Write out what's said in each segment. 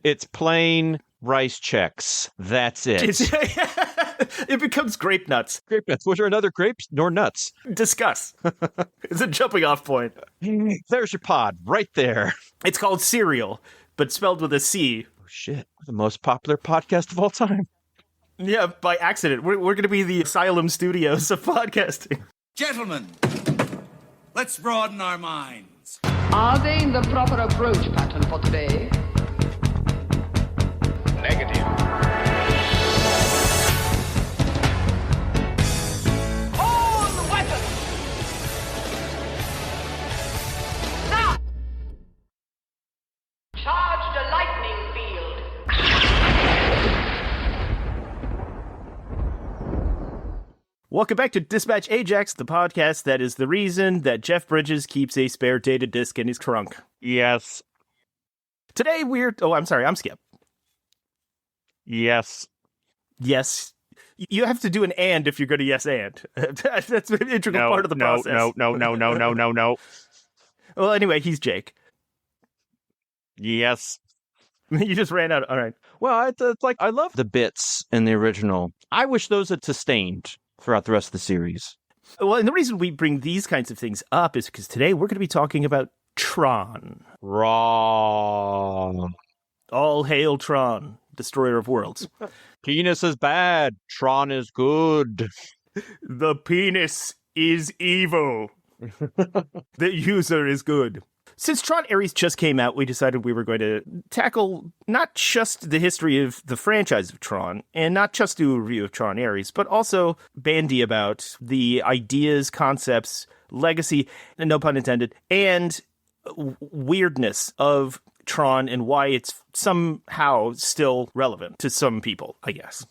It's plain rice checks. That's it. It becomes grape nuts. Grape nuts. Was there another grapes nor nuts? Discuss. It's a jumping off point. There's your pod right there. It's called cereal, but spelled with a C. Oh, shit. The most popular podcast of all time. Yeah, by accident. We're going to be the Asylum Studios of podcasting. Gentlemen, let's broaden our minds. Are they in the proper approach pattern for today? Negative. All weapons! Now! Charge the lightning field. Welcome back to Dispatch Ajax, the podcast that is the reason that Jeff Bridges keeps a spare data disk in his trunk. Yes. Today I'm sorry, I'm Skip. Yes. Yes. You have to do an and if you're going to yes and. That's an integral part of the process. No. Well, anyway, he's Jake. Yes. You just ran out. All right. Well, it's like, I love the bits in the original. I wish those had sustained throughout the rest of the series. Well, and the reason we bring these kinds of things up is because today we're going to be talking about Tron. Wrong. All hail Tron, destroyer of worlds. Penis is bad. Tron is good. The penis is evil. The user is good. Since Tron Ares just came out, we decided we were going to tackle not just the history of the franchise of Tron, and not just do a review of Tron Ares, but also bandy about the ideas, concepts, legacy, and no pun intended, and weirdness of Tron and why it's somehow still relevant to some people, I guess.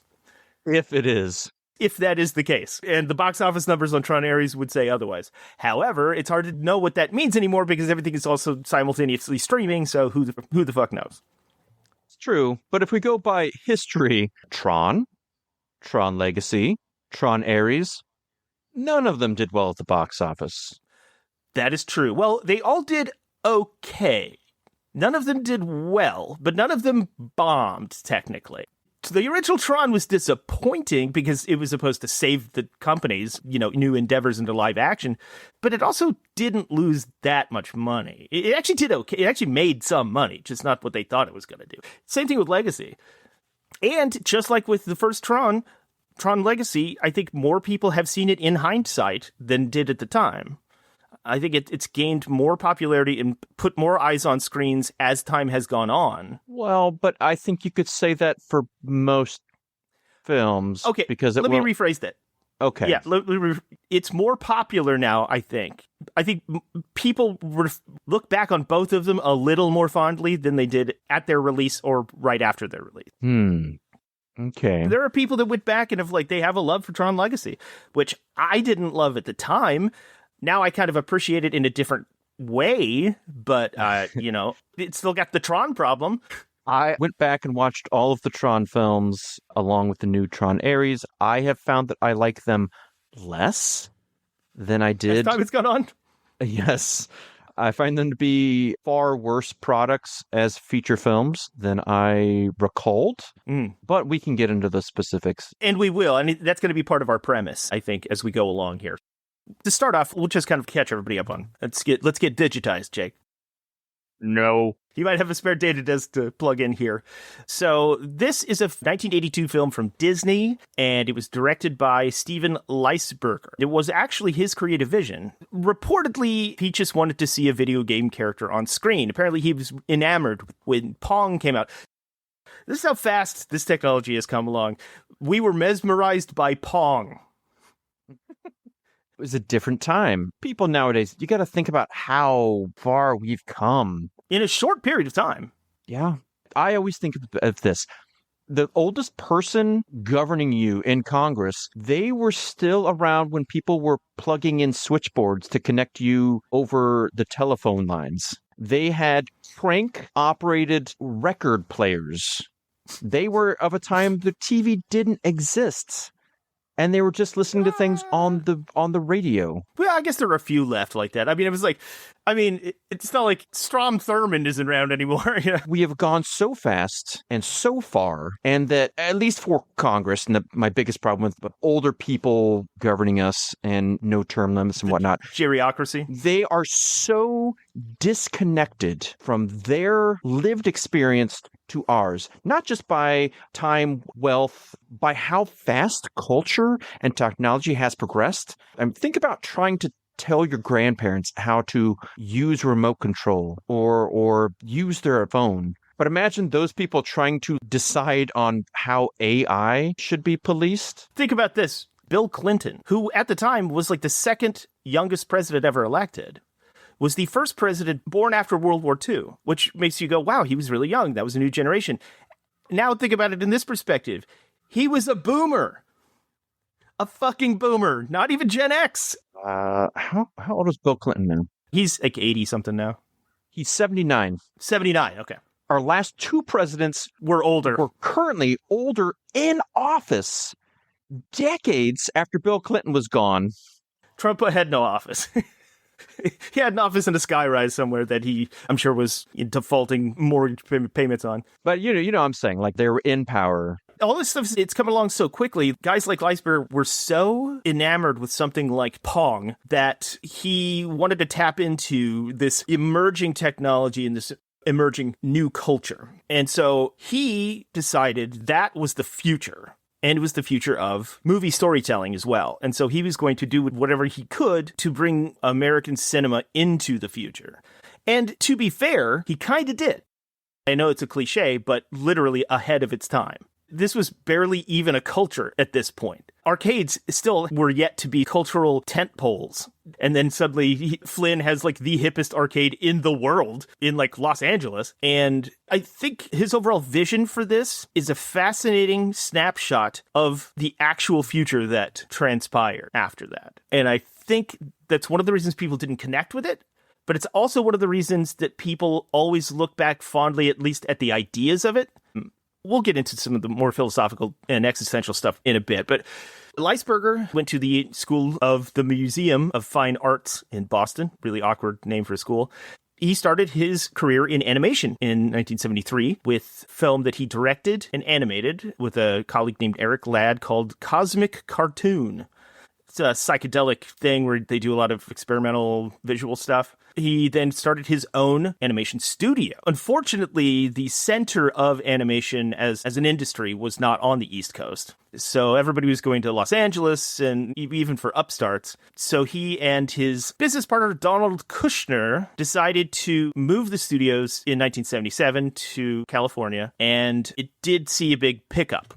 If it is. If that is the case. And the box office numbers on Tron Ares would say otherwise. However, it's hard to know what that means anymore because everything is also simultaneously streaming, so who the fuck knows? It's true, but if we go by history, Tron Legacy, Tron Ares, none of them did well at the box office. That is true. Well, they all did okay. None of them did well, but none of them bombed, technically. So the original Tron was disappointing because it was supposed to save the company's, new endeavors into live action, but it also didn't lose that much money. It actually did okay. It actually made some money, just not what they thought it was going to do. Same thing with Legacy. And just like with the first Tron Legacy, I think more people have seen it in hindsight than did at the time. I think it's gained more popularity and put more eyes on screens as time has gone on. Well, but I think you could say that for most films. Okay, because let me rephrase that. Okay. Yeah, it's more popular now, I think. I think people look back on both of them a little more fondly than they did at their release or right after their release. Okay. There are people that went back and they have a love for Tron Legacy, which I didn't love at the time. Now I kind of appreciate it in a different way, but, it still got the Tron problem. I went back and watched all of the Tron films along with the new Tron Ares. I have found that I like them less than I did. As time has gone on? Yes. I find them to be far worse products as feature films than I recalled, but we can get into the specifics. And we will, and that's going to be part of our premise, I think, as we go along here. To start off, we'll just kind of catch everybody up on. Let's get digitized, Jake. No. You might have a spare data disk to plug in here. So this is a 1982 film from Disney, and it was directed by Steven Lisberger. It was actually his creative vision. Reportedly, he just wanted to see a video game character on screen. Apparently, he was enamored when Pong came out. This is how fast this technology has come along. We were mesmerized by Pong. It was a different time. People nowadays, you got to think about how far we've come. In a short period of time. Yeah. I always think of this. The oldest person governing you in Congress, they were still around when people were plugging in switchboards to connect you over the telephone lines. They had crank-operated record players. They were of a time the TV didn't exist. and they were just listening to things on the radio. Well, I guess there are a few left like that. I mean, it was like, it's not like Strom Thurmond isn't around anymore. You know? We have gone so fast and so far, and that at least for Congress, and my biggest problem with older people governing us and no term limits and whatnot, geriocracy, they are so disconnected from their lived experience to ours, not just by time, wealth, by how fast culture and technology has progressed. Think about trying to tell your grandparents how to use remote control or use their phone. But imagine those people trying to decide on how AI should be policed. Think about this. Bill Clinton, who at the time was like the second youngest president ever elected, was the first president born after World War II, which makes you go, wow, he was really young. That was a new generation. Now think about it in this perspective. He was a boomer. A fucking boomer. Not even Gen X. How old is Bill Clinton now? He's like 80-something now. He's 79. 79, okay. Our last two presidents were older. Were currently older in office decades after Bill Clinton was gone. Trump had no office. He had an office in a skyrise somewhere that he, I'm sure, was defaulting mortgage payments on. But you know what I'm saying, like they were in power. All this stuff, it's coming along so quickly. Guys like Lisberger were so enamored with something like Pong that he wanted to tap into this emerging technology and this emerging new culture. And so he decided that was the future. And it was the future of movie storytelling as well. And so he was going to do whatever he could to bring American cinema into the future. And to be fair, he kind of did. I know it's a cliche, but literally ahead of its time. This was barely even a culture at this point. Arcades still were yet to be cultural tentpoles. And then suddenly Flynn has like the hippest arcade in the world in like Los Angeles. And I think his overall vision for this is a fascinating snapshot of the actual future that transpired after that. And I think that's one of the reasons people didn't connect with it. But it's also one of the reasons that people always look back fondly, at least at the ideas of it. We'll get into some of the more philosophical and existential stuff in a bit, but Lisberger went to the School of the Museum of Fine Arts in Boston, really awkward name for a school. He started his career in animation in 1973 with film that he directed and animated with a colleague named Eric Ladd called Cosmic Cartoon. It's a psychedelic thing where they do a lot of experimental visual stuff. He then started his own animation studio. Unfortunately, the center of animation as an industry was not on the East Coast. So everybody was going to Los Angeles and even for upstarts. So he and his business partner, Donald Kushner, decided to move the studios in 1977 to California. And it did see a big pickup.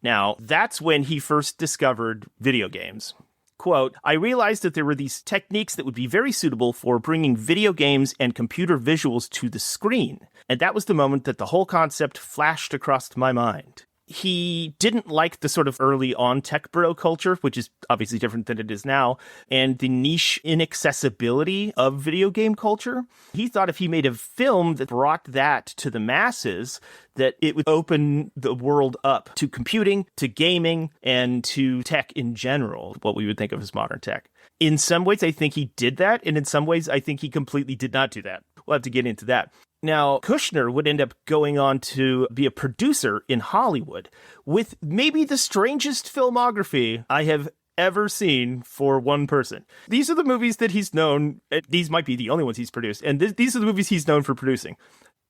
Now, that's when he first discovered video games. Quote, I realized that there were these techniques that would be very suitable for bringing video games and computer visuals to the screen. And that was the moment that the whole concept flashed across my mind. He didn't like the sort of early on tech bro culture, which is obviously different than it is now, and the niche inaccessibility of video game culture. He thought if he made a film that brought that to the masses, that it would open the world up to computing, to gaming, and to tech in general, what we would think of as modern tech. In some ways, I think he did that, and in some ways, I think he completely did not do that. We'll have to get into that. Now, Kushner would end up going on to be a producer in Hollywood with maybe the strangest filmography I have ever seen for one person. These are the movies that he's known, these might be the only ones he's produced, and these are the movies he's known for producing.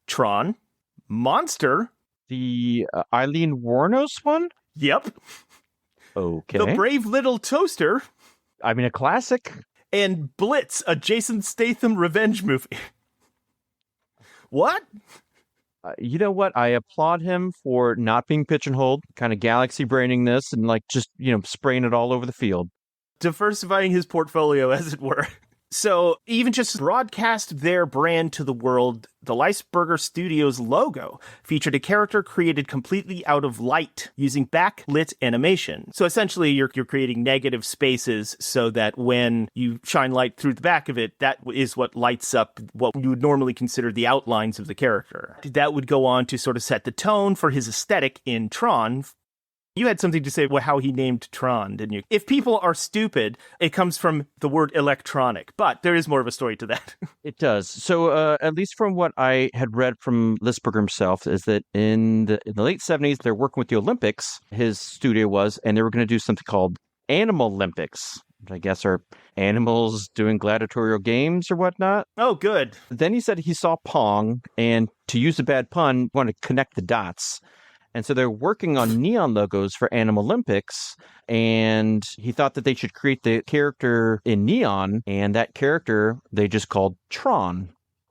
Tron, Monster. The Eileen Wuornos one? Yep. Okay. The Brave Little Toaster. I mean, a classic. And Blitz, a Jason Statham revenge movie. What? You know what? I applaud him for not being pigeonholed, kind of galaxy braining this and like just, spraying it all over the field. Diversifying his portfolio, as it were. So even just broadcast their brand to the world, the Lisberger Studios logo featured a character created completely out of light using backlit animation. So essentially, you're creating negative spaces so that when you shine light through the back of it, that is what lights up what you would normally consider the outlines of the character. That would go on to sort of set the tone for his aesthetic in Tron. You had something to say about how he named Tron, didn't you? If people are stupid, it comes from the word electronic, but there is more of a story to that. It does. So, at least from what I had read from Lisberger himself, is that in the late 70s, they're working with the Olympics, his studio was, and they were going to do something called Animal Olympics, which I guess are animals doing gladiatorial games or whatnot. Oh, good. Then he said he saw Pong, and to use a bad pun, wanted to connect the dots. And so they're working on neon logos for Animal Olympics, and he thought that they should create the character in neon, and that character they just called Tron.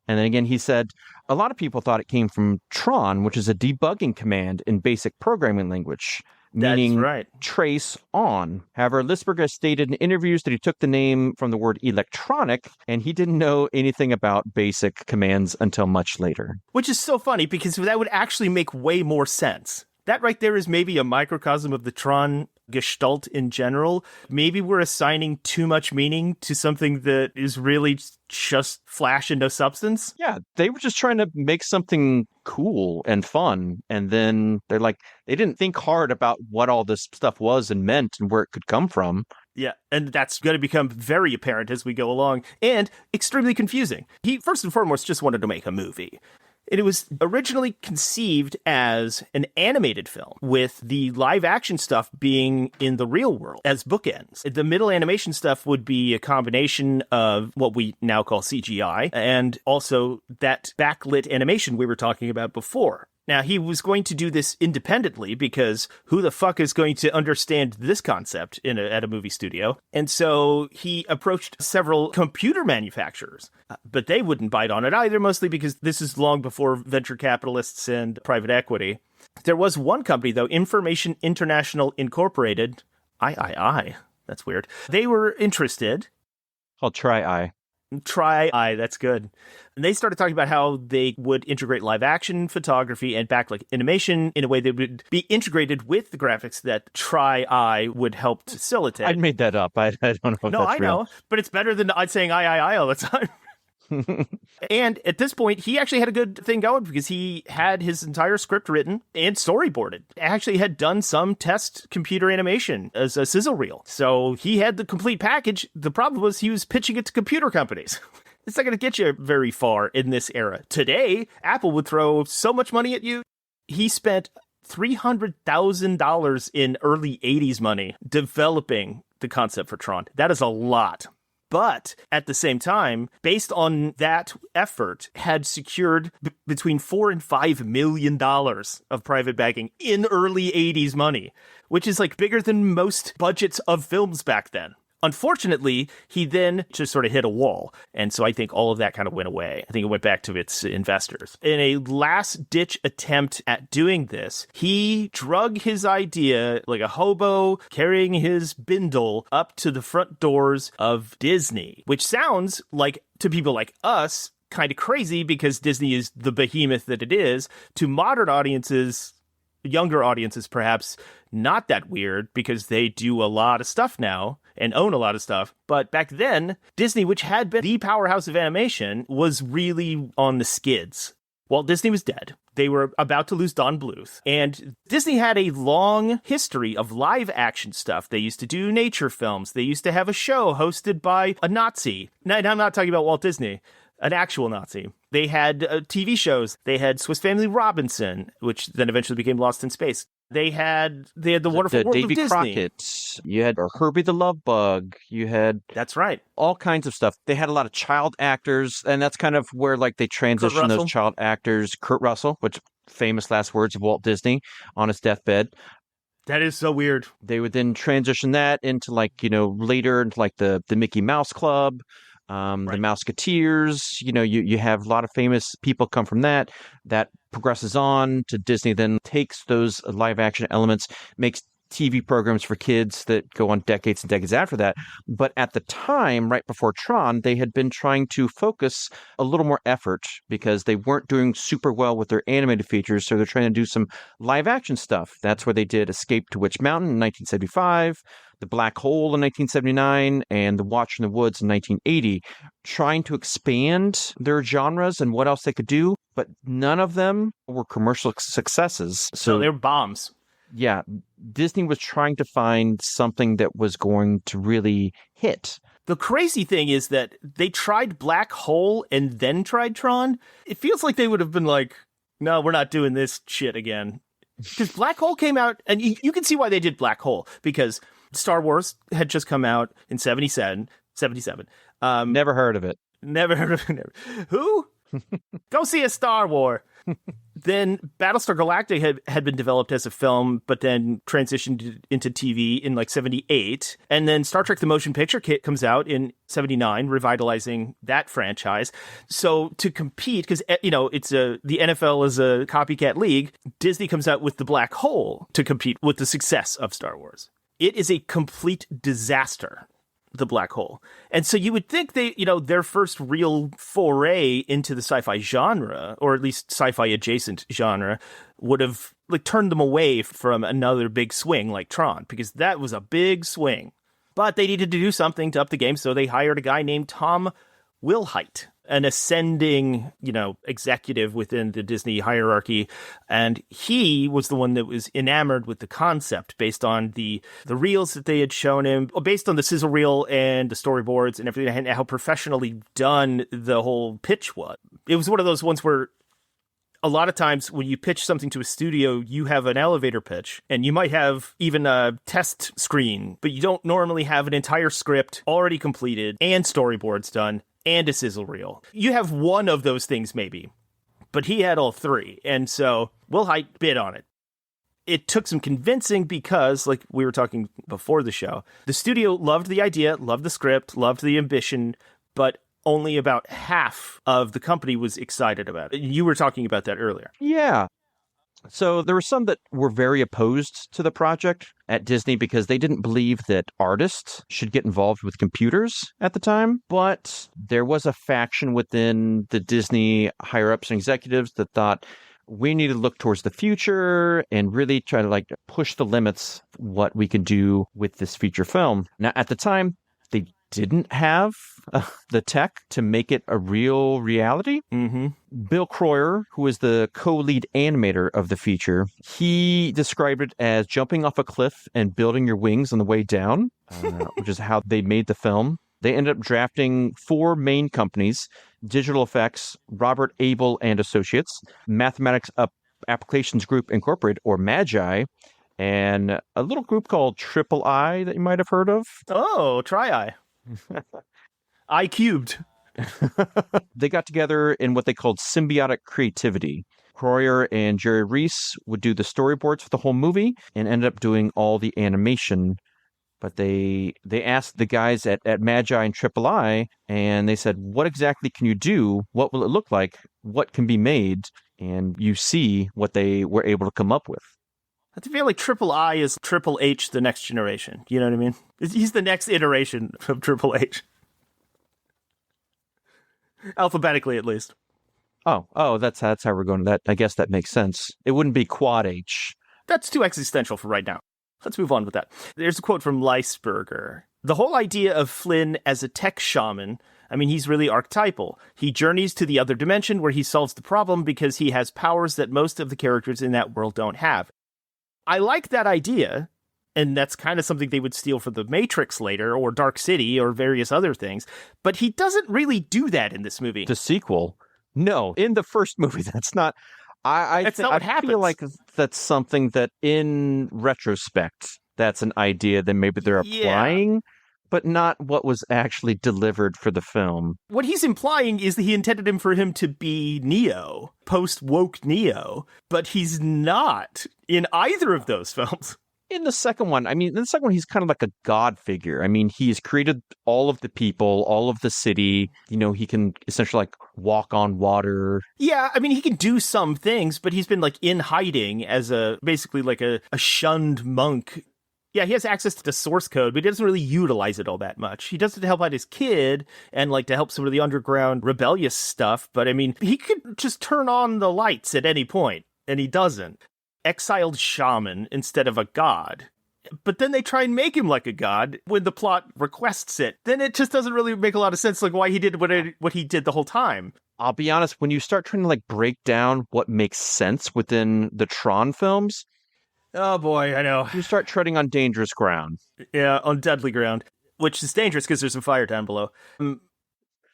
And then again, he said a lot of people thought it came from Tron, which is a debugging command in basic programming language, meaning That's right. trace on. However, Lisberger stated in interviews that he took the name from the word electronic, and he didn't know anything about basic commands until much later. Which is so funny because that would actually make way more sense. That right there is maybe a microcosm of the Tron gestalt in general. Maybe we're assigning too much meaning to something that is really just flash and no substance. Yeah, they were just trying to make something cool and fun. And then they're like, they didn't think hard about what all this stuff was and meant and where it could come from. Yeah, and that's going to become very apparent as we go along and extremely confusing. He, first and foremost, just wanted to make a movie. And it was originally conceived as an animated film, with the live action stuff being in the real world as bookends. The middle animation stuff would be a combination of what we now call CGI and also that backlit animation we were talking about before. Now, he was going to do this independently because who the fuck is going to understand this concept at a movie studio? And so he approached several computer manufacturers, but they wouldn't bite on it either, mostly because this is long before venture capitalists and private equity. There was one company, though, Information International Incorporated, III. That's weird. They were interested. Called Tri-Eye. Tri-Eye, that's good. And they started talking about how they would integrate live action photography and backlit animation in a way that would be integrated with the graphics that Tri-Eye would help facilitate. I made that up. I don't know if that's real. No, I know, but it's better than saying I all the time. And at this point, he actually had a good thing going because he had his entire script written and storyboarded. Actually had done some test computer animation as a sizzle reel. So he had the complete package. The problem was he was pitching it to computer companies. It's not going to get you very far in this era. Today, Apple would throw so much money at you. He spent $300,000 in early 80s money developing the concept for Tron. That is a lot. But at the same time, based on that effort, had secured between $4 and $5 million of private backing in early 80s money, which is like bigger than most budgets of films back then. Unfortunately, he then just sort of hit a wall. And so I think all of that kind of went away. I think it went back to its investors. In a last-ditch attempt at doing this, he drug his idea like a hobo carrying his bindle up to the front doors of Disney, which sounds like, to people like us, kind of crazy because Disney is the behemoth that it is. To modern audiences, younger audiences perhaps, not that weird because they do a lot of stuff now and own a lot of stuff. But back then, Disney, which had been the powerhouse of animation, was really on the skids. Walt Disney was dead. They were about to lose Don Bluth. And Disney had a long history of live action stuff. They used to do nature films. They used to have a show hosted by a Nazi. No, I'm not talking about Walt Disney. An actual Nazi. They had TV shows. They had Swiss Family Robinson, which then eventually became Lost in Space. They had the Wonderful World Davy of Disney. Crockett. You had Herbie the Love Bug. You had That's right. all kinds of stuff. They had a lot of child actors, and that's kind of where like they transitioned those child actors. Kurt Russell, which famous last words of Walt Disney on his deathbed. That is so weird. They would then transition that into later into like the Mickey Mouse Club. The Mouseketeers, you have a lot of famous people come from that progresses on to Disney, then takes those live action elements, makes TV programs for kids that go on decades and decades after that. But at the time, right before Tron, they had been trying to focus a little more effort because they weren't doing super well with their animated features. So they're trying to do some live action stuff. That's where they did Escape to Witch Mountain in 1975, The Black Hole in 1979, and The Watcher in the Woods in 1980, trying to expand their genres and what else they could do. But none of them were commercial successes. So they're bombs. Yeah, Disney was trying to find something that was going to really hit. The crazy thing is that they tried Black Hole and then tried Tron. It feels like they would have been like, no, we're not doing this shit again. Because Black Hole came out, and you can see why they did Black Hole, because Star Wars had just come out in 77. Never heard of it. Never heard of it. Who? Go see a Star War. Then Battlestar Galactica had been developed as a film, but then transitioned into TV in like 78. And then Star Trek The Motion Picture Kit comes out in 79, revitalizing that franchise. So to compete, because, you know, the NFL is a copycat league, Disney comes out with The Black Hole to compete with the success of Star Wars. It is a complete disaster, The Black Hole. And so you would think their first real foray into the sci-fi genre, or at least sci-fi adjacent genre, would have like turned them away from another big swing like Tron, because that was a big swing. But they needed to do something to up the game, so they hired a guy named Tom Wilhite, an ascending, executive within the Disney hierarchy. And he was the one that was enamored with the concept based on the reels that they had shown him, based on the sizzle reel and the storyboards and everything, and how professionally done the whole pitch was. It was one of those ones where a lot of times when you pitch something to a studio, you have an elevator pitch, and you might have even a test screen, but you don't normally have an entire script already completed and storyboards done and a sizzle reel. You have one of those things maybe, but he had all three. And so Wilhite bid on it. It took some convincing because, like we were talking before the show, the studio loved the idea, loved the script, loved the ambition, but only about half of the company was excited about it. You were talking about that earlier. Yeah. So there were some that were very opposed to the project at Disney because they didn't believe that artists should get involved with computers at the time. But there was a faction within the Disney higher-ups and executives that thought we need to look towards the future and really try to push the limits what we can do with this feature film. Now, at the time, they didn't have the tech to make it a real reality. Mm-hmm. Bill Croyer, who is the co-lead animator of the feature, he described it as jumping off a cliff and building your wings on the way down, which is how they made the film. They ended up drafting 4 main companies: Digital Effects, Robert Abel and Associates, Mathematics Applications Group Incorporated, or MAGI, and a little group called Triple-I that you might have heard of. Oh, Tri-I. I cubed. They got together in what they called symbiotic creativity. Croyer and Jerry Reese would do the storyboards for the whole movie and ended up doing all the animation. But they asked the guys at MAGI and Triple-I, and they said, what exactly can you do? What will it look like? What can be made? And you see what they were able to come up with. I feel like Triple-I is Triple H, the next generation. You know what I mean? He's the next iteration of Triple H. Alphabetically, at least. Oh, that's how we're going. That I guess that makes sense. It wouldn't be Quad H. That's too existential for right now. Let's move on with that. There's a quote from Lisberger. The whole idea of Flynn as a tech shaman, I mean, he's really archetypal. He journeys to the other dimension where he solves the problem because he has powers that most of the characters in that world don't have. I like that idea, and that's kind of something they would steal for The Matrix later, or Dark City, or various other things, but he doesn't really do that in this movie. The sequel? No, in the first movie, that's not... That's not what happens. I feel like that's something that, in retrospect, that's an idea that maybe they're applying, but not what was actually delivered for the film. What he's implying is that he intended him for him to be Neo, post-woke Neo, but he's not in either of those films. In the second one, he's kind of like a god figure. I mean, he's created all of the people, all of the city. He can essentially walk on water. Yeah, I mean, he can do some things, but he's been in hiding as basically a shunned monk. Yeah, he has access to the source code, but he doesn't really utilize it all that much. He does it to help out his kid and to help some of the underground rebellious stuff. But I mean, he could just turn on the lights at any point, and he doesn't. Exiled shaman instead of a god. But then they try and make him like a god when the plot requests it. Then it just doesn't really make a lot of sense, why he did what he did the whole time. I'll be honest, when you start trying to break down what makes sense within the Tron films, Oh boy, I know. You start treading on dangerous ground. Yeah, on deadly ground, which is dangerous because there's some fire down below.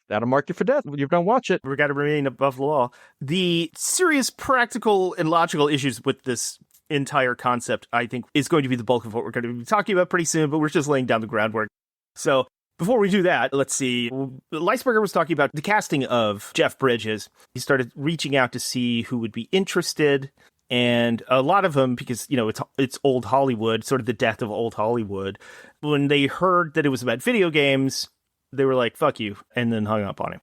That'll mark you for death. You don't watch it. We got to remain above the law. The serious practical and logical issues with this entire concept, I think, is going to be the bulk of what we're going to be talking about pretty soon, but we're just laying down the groundwork. So before we do that, let's see. Lisberger was talking about the casting of Jeff Bridges. He started reaching out to see who would be interested. And a lot of them, because, you know, it's old Hollywood, sort of the death of old Hollywood. When they heard that it was about video games, they were like, fuck you, and then hung up on him.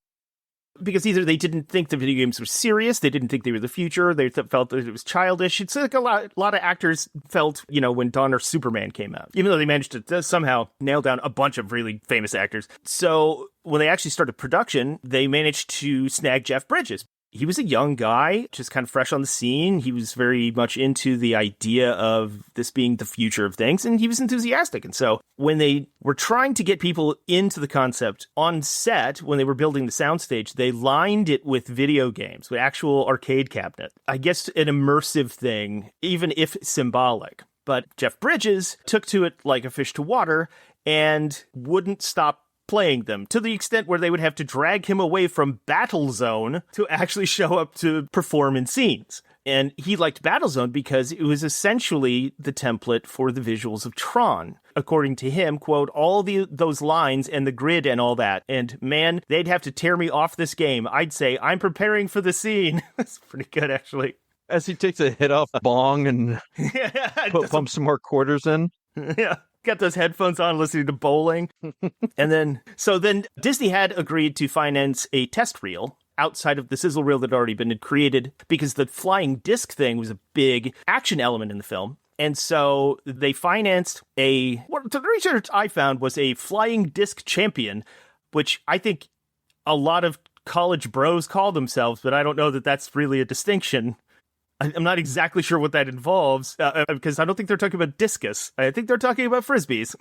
Because either they didn't think the video games were serious, they didn't think they were the future, they felt that it was childish. It's like a lot of actors felt, you know, when Donner Superman came out, even though they managed to somehow nail down a bunch of really famous actors. So when they actually started production, they managed to snag Jeff Bridges. He was a young guy, just kind of fresh on the scene. He was very much into the idea of this being the future of things, and he was enthusiastic. And so when they were trying to get people into the concept on set, when they were building the soundstage, they lined it with video games, with actual arcade cabinet. I guess an immersive thing, even if symbolic. But Jeff Bridges took to it like a fish to water and wouldn't stop playing them, to the extent where they would have to drag him away from Battlezone to actually show up to perform in scenes. And he liked Battlezone because it was essentially the template for the visuals of Tron. According to him, quote, all those lines and the grid and all that. And man, they'd have to tear me off this game. I'd say, I'm preparing for the scene. That's pretty good, actually. As he takes a hit off the bong and pumps some more quarters in. Yeah. Got those headphones on listening to bowling. And then Disney had agreed to finance a test reel outside of the sizzle reel that had already been created, because the flying disc thing was a big action element in the film. And so they financed the research I found was a flying disc champion, which I think a lot of college bros call themselves, but I don't know that that's really a distinction. I'm not exactly sure what that involves, because I don't think they're talking about discus. I think they're talking about frisbees.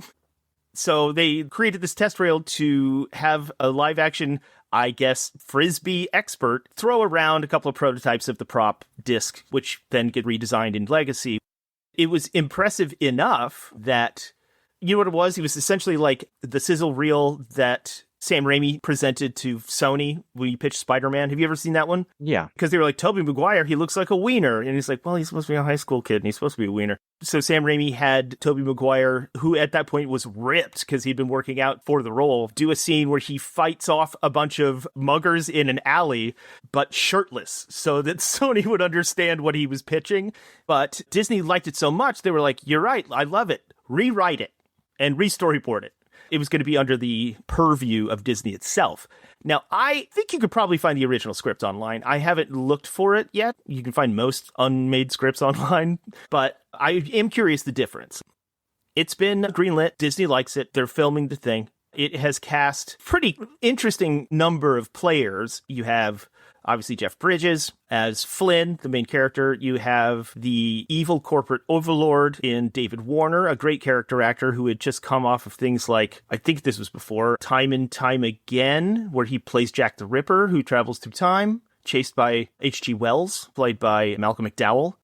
So they created this test rail to have a live action, I guess, frisbee expert throw around a couple of prototypes of the prop disc, which then get redesigned in Legacy. It was impressive enough that, you know what it was? It was essentially like the sizzle reel that Sam Raimi presented to Sony when he pitched Spider-Man. Have you ever seen that one? Yeah. Because they were like, Tobey Maguire, he looks like a wiener. And he's like, well, he's supposed to be a high school kid, and he's supposed to be a wiener. So Sam Raimi had Tobey Maguire, who at that point was ripped because he'd been working out for the role, do a scene where he fights off a bunch of muggers in an alley, but shirtless, so that Sony would understand what he was pitching. But Disney liked it so much, they were like, you're right, I love it. Rewrite it and re-storyboard it. It was going to be under the purview of Disney itself. Now, I think you could probably find the original script online. I haven't looked for it yet. You can find most unmade scripts online, but I am curious the difference. It's been greenlit. Disney likes it. They're filming the thing. It has cast pretty interesting number of players. You have obviously Jeff Bridges as Flynn, the main character. You have the evil corporate overlord in David Warner, a great character actor who had just come off of things like, I think this was before, Time and Time Again, where he plays Jack the Ripper, who travels through time, chased by H.G. Wells, played by Malcolm McDowell.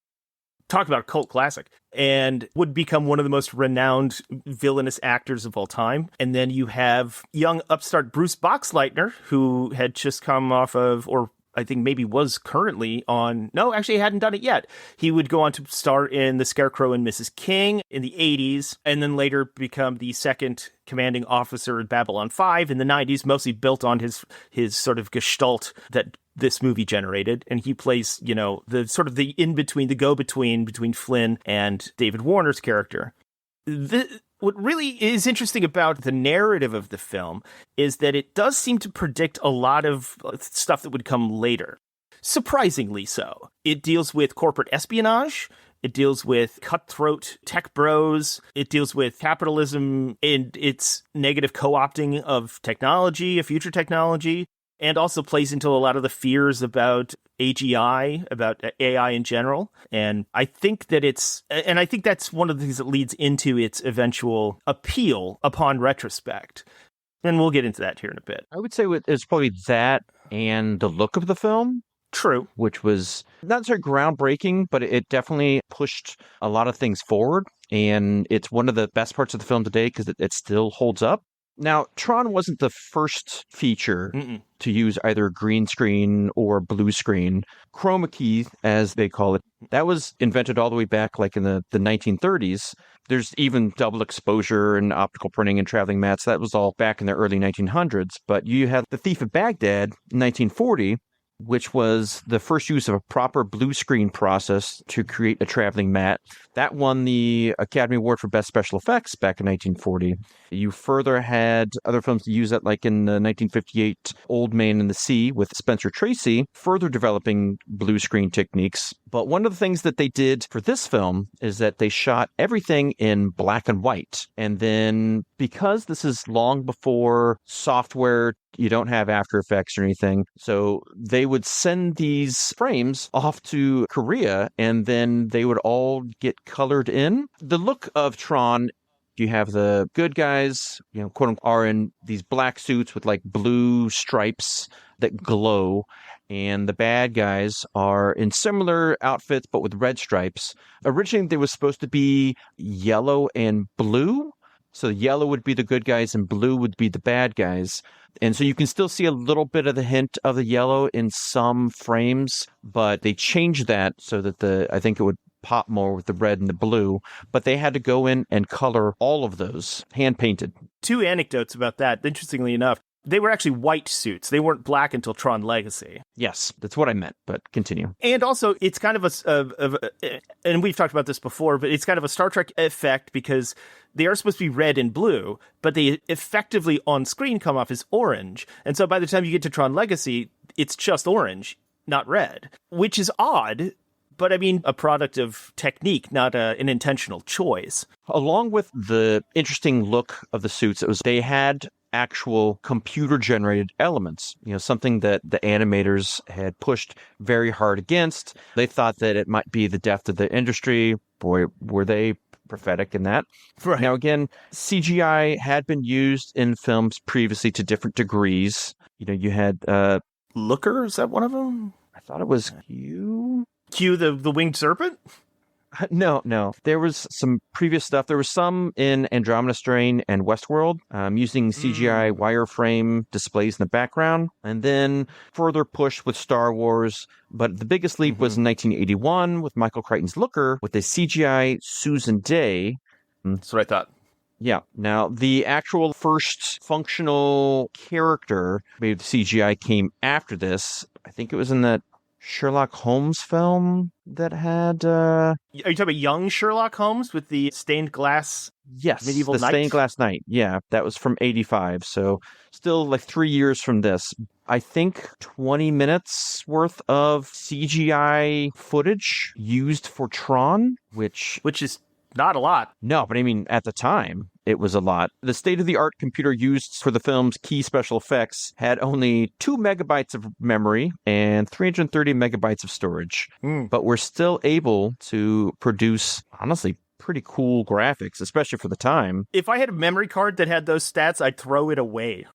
Talk about a cult classic, and would become one of the most renowned villainous actors of all time. And then you have young upstart Bruce Boxleitner, who had just come off of, or I think maybe was currently on, no, actually hadn't done it yet. He would go on to star in The Scarecrow and Mrs. King in the 80s, and then later become the second commanding officer in Babylon 5 in the 90s, mostly built on his sort of gestalt that this movie generated. And he plays, you know, the sort of the in-between, the go-between between Flynn and David Warner's character. What really is interesting about the narrative of the film is that it does seem to predict a lot of stuff that would come later. Surprisingly so. It deals with corporate espionage. It deals with cutthroat tech bros. It deals with capitalism and its negative co-opting of technology, of future technology, and also plays into a lot of the fears about AGI, about AI in general. And I think that's one of the things that leads into its eventual appeal upon retrospect. And we'll get into that here in a bit. I would say it's probably that and the look of the film. True. which was not necessarily groundbreaking, but it definitely pushed a lot of things forward. And it's one of the best parts of the film today because it still holds up. Now, Tron wasn't the first feature to use either green screen or blue screen. Chroma key, as they call it, that was invented all the way back like in the 1930s. There's even double exposure and optical printing and traveling mats. That was all back in the early 1900s. But you had The Thief of Baghdad in 1940, which was the first use of a proper blue screen process to create a traveling mat. That won the Academy Award for Best Special Effects back in 1940. You further had other films to use it, like in the 1958 Old Man in the Sea with Spencer Tracy, further developing blue screen techniques. But one of the things that they did for this film is that they shot everything in black and white. And then because this is long before software, you don't have After Effects or anything. So they would send these frames off to Korea and then they would all get colored in. The look of Tron, you have the good guys, quote unquote, are in these black suits with like blue stripes that glow. And the bad guys are in similar outfits, but with red stripes. Originally, they were supposed to be yellow and blue. So yellow would be the good guys and blue would be the bad guys. And so you can still see a little bit of the hint of the yellow in some frames, but they changed that so that I think it would pop more with the red and the blue. But they had to go in and color all of those, hand painted. 2 anecdotes about that. Interestingly enough, they were actually white suits. They weren't black until Tron Legacy. Yes, that's what I meant, but continue. And also, it's kind of and we've talked about this before, but it's kind of a Star Trek effect because they are supposed to be red and blue, but they effectively on screen come off as orange. And so by the time you get to Tron Legacy, it's just orange, not red, which is odd. But I mean, a product of technique, not an intentional choice. Along with the interesting look of the suits, they had actual computer-generated elements, something that the animators had pushed very hard against. They thought that it might be the death of the industry. Boy, were they prophetic in that. Right. Now, again, CGI had been used in films previously to different degrees. You had... Looker, is that one of them? I thought it was Q... Q, the winged serpent? No. There was some previous stuff. There was some in Andromeda Strain and Westworld, using CGI wireframe displays in the background, and then further pushed with Star Wars. But the biggest leap was in 1981 with Michael Crichton's Looker with the CGI Susan Day. That's what I thought. Yeah. Now, the actual first functional character, maybe the CGI came after this. I think it was in that Sherlock Holmes film that had... Are you talking about young Sherlock Holmes with the stained glass medieval the knight? Stained Glass Knight. Yeah, that was from 85. So still like 3 years from this. I think 20 minutes worth of CGI footage used for Tron, which is not a lot. No, but I mean, at the time, it was a lot. The state-of-the-art computer used for the film's key special effects had only 2 megabytes of memory and 330 megabytes of storage. But we're still able to produce, honestly, pretty cool graphics, especially for the time. If I had a memory card that had those stats, I'd throw it away.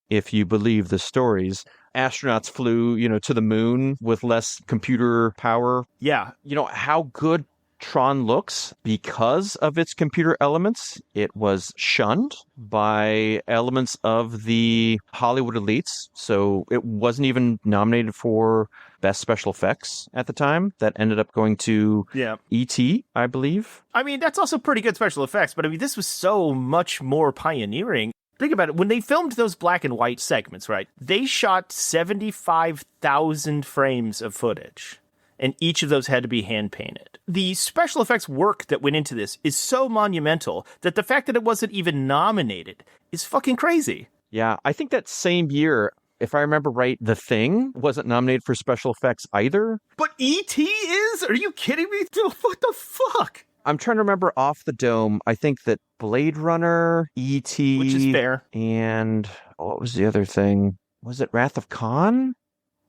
If you believe the stories, astronauts flew, to the moon with less computer power. Yeah. How good Tron looks because of its computer elements. It was shunned by elements of the Hollywood elites, so it wasn't even nominated for Best Special Effects at the time. That ended up going to E.T., I believe. I mean, that's also pretty good special effects, but I mean, this was so much more pioneering. Think about it. When they filmed those black and white segments, right, they shot 75,000 frames of footage. And each of those had to be hand-painted. The special effects work that went into this is so monumental that the fact that it wasn't even nominated is fucking crazy. Yeah, I think that same year, if I remember right, The Thing wasn't nominated for special effects either. But E.T. is? Are you kidding me? What the fuck? I'm trying to remember off the dome. I think that Blade Runner, E.T. Which is fair. And what was the other thing? Was it Wrath of Khan?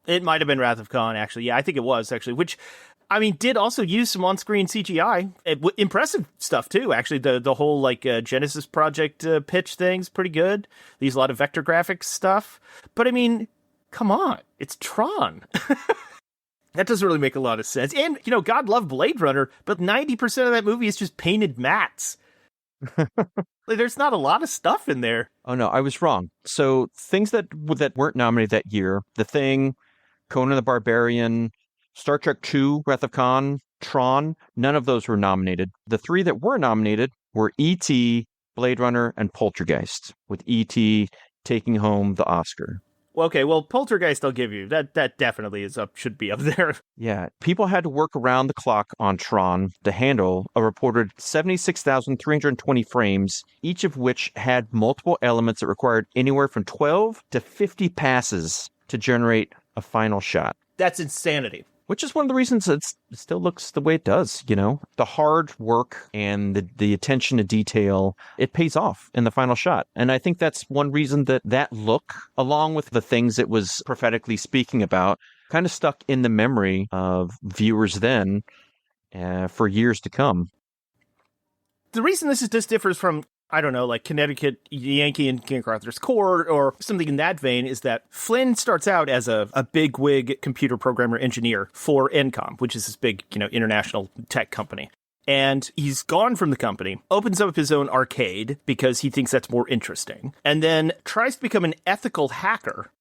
It might have been Wrath of Khan, actually. Yeah, I think it was, actually. Which, I mean, did also use some on-screen CGI. Impressive stuff, too, actually. The whole, Genesis Project pitch thing's pretty good. They use a lot of vector graphics stuff. But, I mean, Come on, it's Tron. That doesn't really make a lot of sense. And, God love Blade Runner, but 90% of that movie is just painted mats. There's not a lot of stuff in there. Oh, no, I was wrong. So things that weren't nominated that year, The Thing, Conan the Barbarian, Star Trek II, Wrath of Khan, Tron, none of those were nominated. The three that were nominated were E.T., Blade Runner, and Poltergeist, with E.T. taking home the Oscar. Okay, well, Poltergeist I'll give you. That definitely should be up there. Yeah, people had to work around the clock on Tron to handle a reported 76,320 frames, each of which had multiple elements that required anywhere from 12 to 50 passes to generate a final shot. That's insanity. Which is one of the reasons it still looks the way it does, The hard work and the attention to detail, it pays off in the final shot. And I think that's one reason that look, along with the things it was prophetically speaking about, kind of stuck in the memory of viewers then for years to come. The reason this differs from, I don't know, like Connecticut Yankee and King Arthur's Court or something in that vein is that Flynn starts out as a big-wig computer programmer engineer for Encom, which is this big, international tech company. And he's gone from the company, opens up his own arcade because he thinks that's more interesting, and then tries to become an ethical hacker.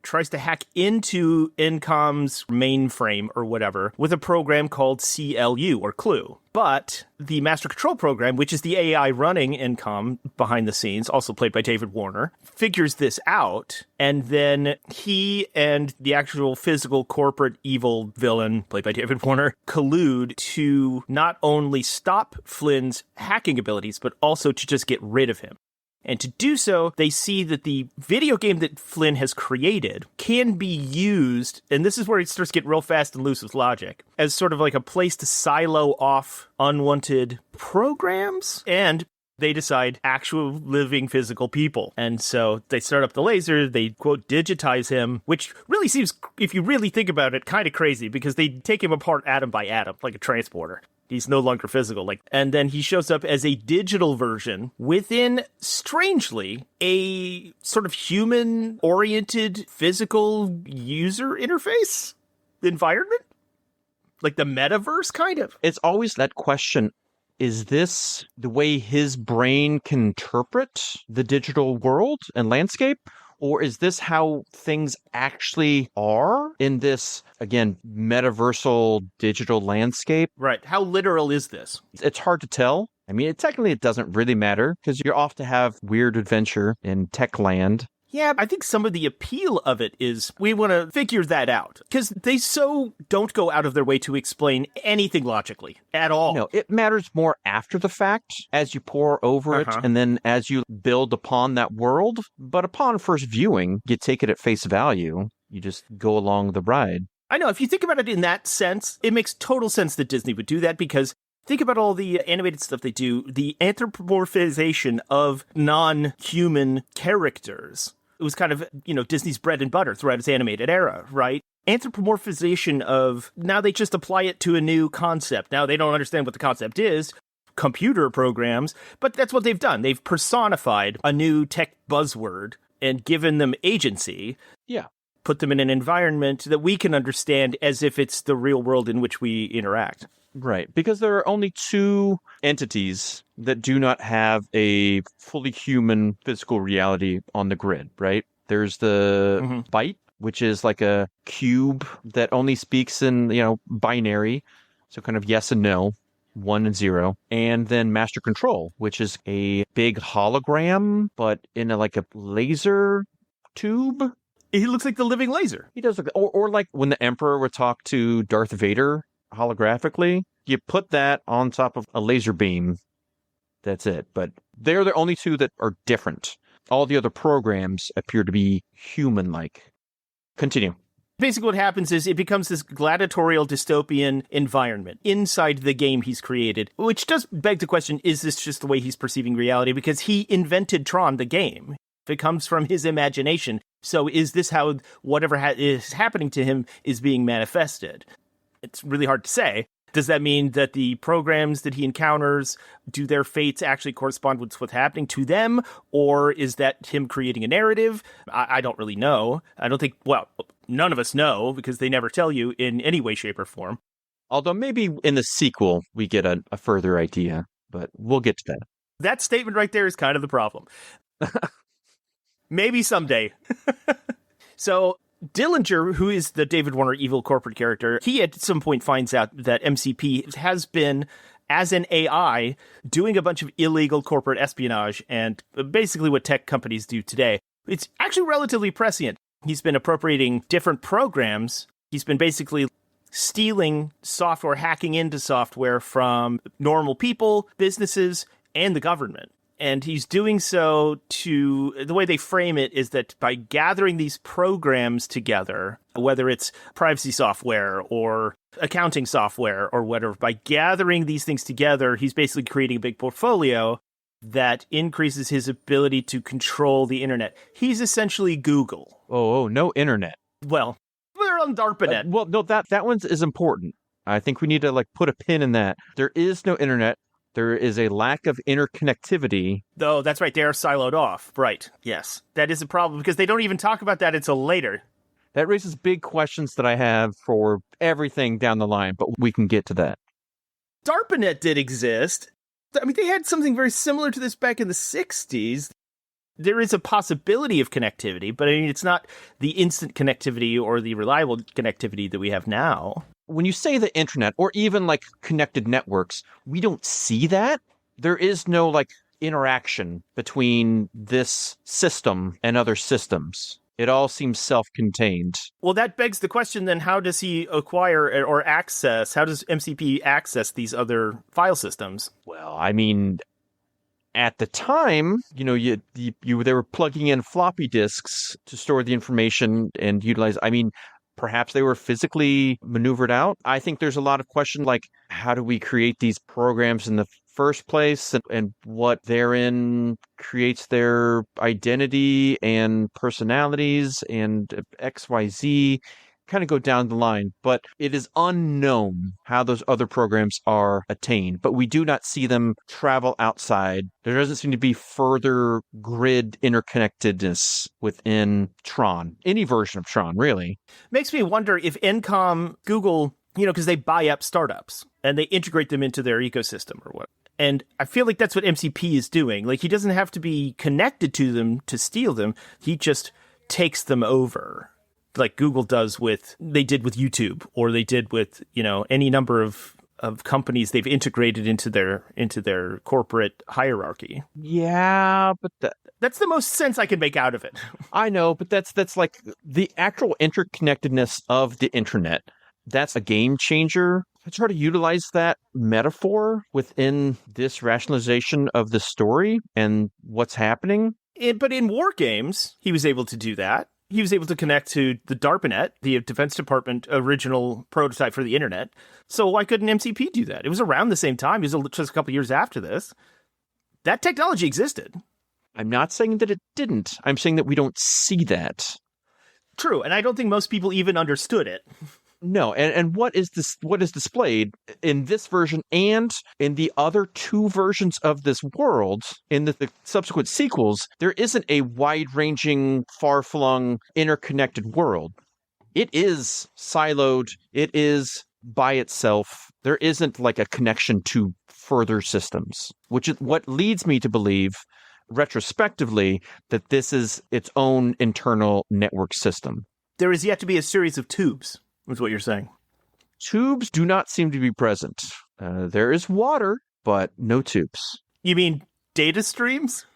Tries to hack into Encom's mainframe or whatever with a program called CLU or Clue. But the Master Control program, which is the AI running Encom behind the scenes, also played by David Warner, figures this out. And then he and the actual physical corporate evil villain, played by David Warner, collude to not only stop Flynn's hacking abilities, but also to just get rid of him. And to do so, they see that the video game that Flynn has created can be used, and this is where it starts to get real fast and loose with logic, as sort of like a place to silo off unwanted programs. And they decide actual living physical people. And so they start up the laser, they, quote, digitize him, which really seems, if you really think about it, kind of crazy because they take him apart atom by atom, like a transporter. He's no longer physical. And then he shows up as a digital version within, strangely, a sort of human-oriented physical user interface environment? Like the metaverse, kind of. It's always that question, is this the way his brain can interpret the digital world and landscape? Or is this how things actually are in this, again, metaversal digital landscape? Right. How literal is this? It's hard to tell. I mean, technically it doesn't really matter because you're off to have weird adventure in tech land. Yeah, I think some of the appeal of it is we want to figure that out because they so don't go out of their way to explain anything logically at all. No, it matters more after the fact as you pore over it and then as you build upon that world. But upon first viewing, you take it at face value. You just go along the ride. I know. If you think about it in that sense, it makes total sense that Disney would do that because think about all the animated stuff they do, the anthropomorphization of non-human characters. It was kind of, Disney's bread and butter throughout its animated era, right? Anthropomorphization of, now they just apply it to a new concept. Now they don't understand what the concept is, computer programs, but that's what they've done. They've personified a new tech buzzword and given them agency. Yeah. Put them in an environment that we can understand as if it's the real world in which we interact. Right, because there are only two entities that do not have a fully human physical reality on the grid, right? There's the byte, which is like a cube that only speaks in, binary, so kind of yes and no, 1 and 0. And then Master Control, which is a big hologram, but in like a laser tube. He looks like the living laser. He does look, or like when the Emperor would talk to Darth Vader holographically, you put that on top of a laser beam. That's it. But they're the only two that are different. All the other programs appear to be human-like. Continue. Basically what happens is it becomes this gladiatorial dystopian environment inside the game he's created, which does beg the question, is this just the way he's perceiving reality? Because he invented Tron, the game. It comes from his imagination. So is this how whatever is happening to him is being manifested? It's really hard to say. Does that mean that the programs that he encounters, do their fates actually correspond with what's happening to them? Or is that him creating a narrative? I don't really know. I don't think, well, none of us know because they never tell you in any way, shape, or form. Although maybe in the sequel, we get a further idea, but we'll get to that. That statement right there is kind of the problem. Maybe someday. So Dillinger, who is the David Warner evil corporate character, he at some point finds out that MCP has been, as an AI, doing a bunch of illegal corporate espionage and basically what tech companies do today. It's actually relatively prescient. He's been appropriating different programs. He's been basically stealing software, hacking into software from normal people, businesses, and the government. And he's doing so the way they frame it is that by gathering these programs together, whether it's privacy software or accounting software or whatever, by gathering these things together, he's basically creating a big portfolio that increases his ability to control the internet. He's essentially Google. Oh, no internet. Well, we're on DARPANet. Well, no, that one is important. I think we need to put a pin in that. There is no internet. There is a lack of interconnectivity. Oh, that's right. They are siloed off. Right. Yes. That is a problem because they don't even talk about that until later. That raises big questions that I have for everything down the line, but we can get to that. DARPANet did exist. I mean, they had something very similar to this back in the 60s. There is a possibility of connectivity, but I mean, it's not the instant connectivity or the reliable connectivity that we have now. When you say the internet or even connected networks, we don't see that. There is no interaction between this system and other systems. It all seems self-contained. Well, that begs the question then, how does he acquire or access, how does MCP access these other file systems? Well, I mean, at the time, they were plugging in floppy disks to store the information and utilize, perhaps they were physically maneuvered out. I think there's a lot of question how do we create these programs in the first place and what therein creates their identity and personalities and XYZ, kind of go down the line. But it is unknown how those other programs are attained. But we do not see them travel outside. There doesn't seem to be further grid interconnectedness within Tron, any version of Tron, really. Makes me wonder if Encom, Google, because they buy up startups and they integrate them into their ecosystem or what. And I feel like that's what MCP is doing. He doesn't have to be connected to them to steal them. He just takes them over. Like Google they did with YouTube, or they did with, any number of companies they've integrated into their corporate hierarchy. Yeah, but that's the most sense I can make out of it. I know, but that's the actual interconnectedness of the internet. That's a game changer. I try to utilize that metaphor within this rationalization of the story and what's happening. But in war games, he was able to do that. He was able to connect to the DARPANet, the Defense Department original prototype for the internet. So why couldn't MCP do that? It was around the same time. It was just a couple years after this. That technology existed. I'm not saying that it didn't. I'm saying that we don't see that. True, and I don't think most people even understood it. No, and what is displayed in this version and in the other two versions of this world, in the subsequent sequels, there isn't a wide-ranging, far-flung, interconnected world. It is siloed. It is by itself. There isn't a connection to further systems, which is what leads me to believe, retrospectively, that this is its own internal network system. There is yet to be a series of tubes. Is what you're saying. Tubes do not seem to be present. There is water, but no tubes. You mean data streams?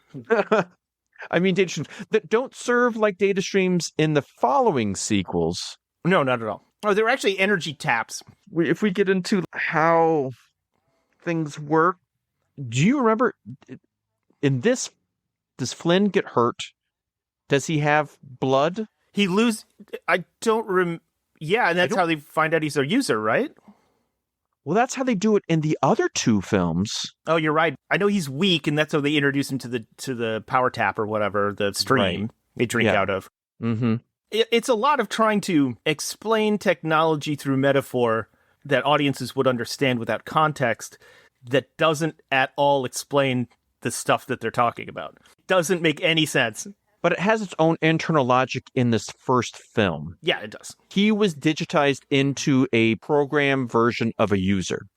I mean data streams that don't serve like data streams in the following sequels. No, not at all. Oh, they're actually energy taps. If we get into how things work, do you remember in this, does Flynn get hurt? Does he have blood? I don't remember. Yeah, and that's how they find out he's a user, right? Well, that's how they do it in the other two films. Oh, you're right. I know he's weak, and that's how they introduce him to the power tap or whatever, the stream they drink out of. Mm-hmm. It's a lot of trying to explain technology through metaphor that audiences would understand without context that doesn't at all explain the stuff that they're talking about. Doesn't make any sense. But it has its own internal logic in this first film. Yeah, it does. He was digitized into a program version of a user,